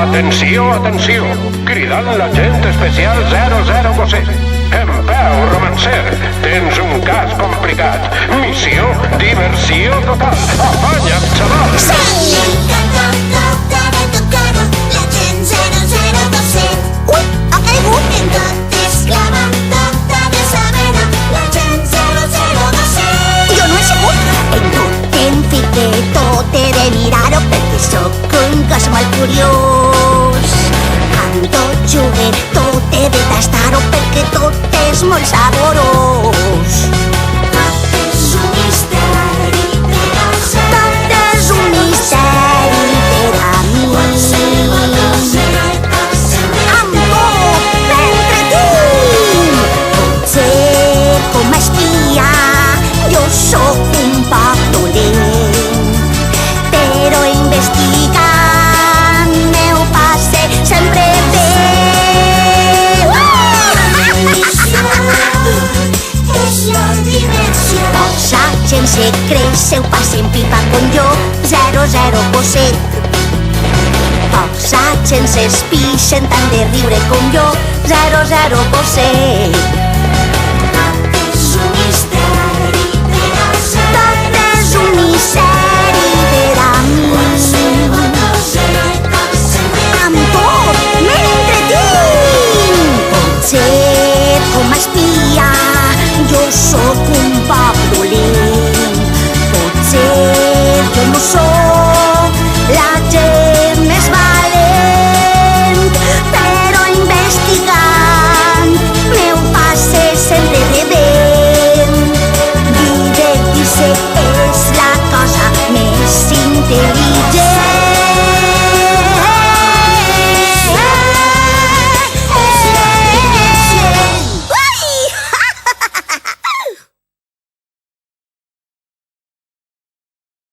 Atenció, atenció, cridant l'agent especial 00 En peu, romancer, tens un cas complicat. Missió, diversió total. Afanya't, xaval! Sí! L'agent 00 Ui, ha caigut! En tot és clava, tot ha de saber l'agent 00 Jo no he sigut! En tot em fic de tot, he de mirar-ho perquè sóc un gos molt curiós. Amb tot jugué, tot he de tastar-ho perquè tot és molt saborós. Tot és un misteri per a ser. Tot és un misteri per a mi. Amb tot m'entretinc. Potser com a espia jo sóc un poc dolent, però investigant m'ho passe sempre bé. És la dimensió. Els agents secrets se ho passen pipa com jo, 00 coset. Els agents es pixen tant de riure com jo, 00 coset. Tot és un misteri per a ser. Tot és un misteri per a mi. Amb tot m'entretinc. Potser com a espia jo soc